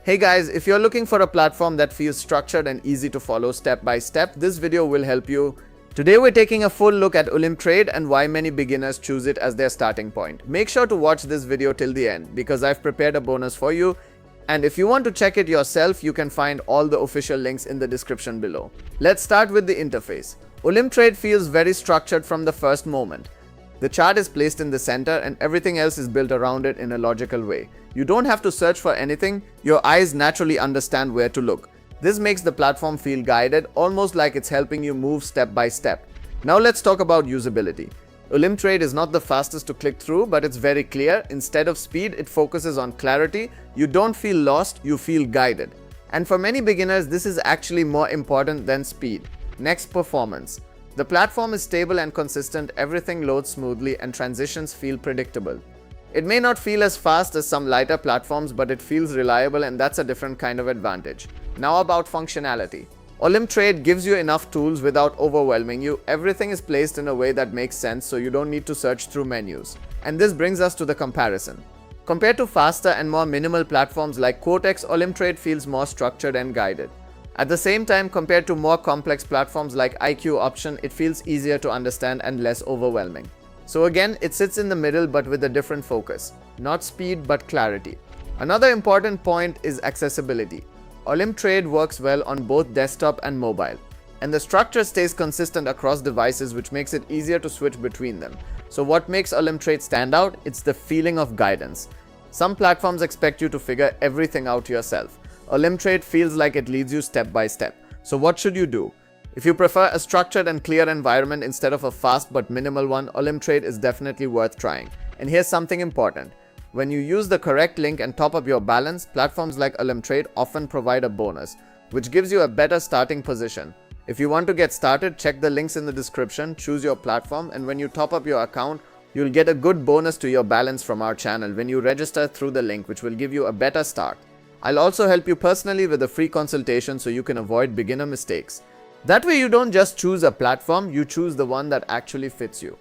Hey guys, if you're looking for a platform that feels structured and easy to follow step by step, this video will help you. Today we're taking a full look at Olymp Trade and why many beginners choose it as their starting point. Make sure to watch this video till the end because I've prepared a bonus for you. And if you want to check it yourself, you can find all the official links in the description below. Let's start with the interface. Olymp Trade feels very structured from the first moment. The chart is placed in the center and everything else is built around it in a logical way. You don't have to search for anything, your eyes naturally understand where to look. This makes the platform feel guided, almost like it's helping you move step by step. Now let's talk about usability. Olymp Trade is not the fastest to click through, but it's very clear. Instead of speed, it focuses on clarity. You don't feel lost, you feel guided. And for many beginners, this is actually more important than speed. Next, performance. The platform is stable and consistent, everything loads smoothly and transitions feel predictable. It may not feel as fast as some lighter platforms, but it feels reliable, and that's a different kind of advantage. Now about functionality. Olymp Trade gives you enough tools without overwhelming you. Everything is placed in a way that makes sense, so you don't need to search through menus. And this brings us to the comparison. Compared to faster and more minimal platforms like Cortex, Olymp Trade feels more structured and guided. At the same time, compared to more complex platforms like IQ Option, it feels easier to understand and less overwhelming. So again, it sits in the middle but with a different focus. Not speed but clarity. Another important point is accessibility. Olymp Trade works well on both desktop and mobile. And the structure stays consistent across devices, which makes it easier to switch between them. So what makes Olymp Trade stand out? It's the feeling of guidance. Some platforms expect you to figure everything out yourself. Olymp Trade feels like it leads you step by step. So what should you do? If you prefer a structured and clear environment instead of a fast but minimal one, Olymp Trade is definitely worth trying. And here's something important. When you use the correct link and top up your balance, platforms like Olymp Trade often provide a bonus, which gives you a better starting position. If you want to get started, check the links in the description, choose your platform, and when you top up your account, you'll get a good bonus to your balance from our channel when you register through the link, which will give you a better start. I'll also help you personally with a free consultation so you can avoid beginner mistakes. That way you don't just choose a platform, you choose the one that actually fits you.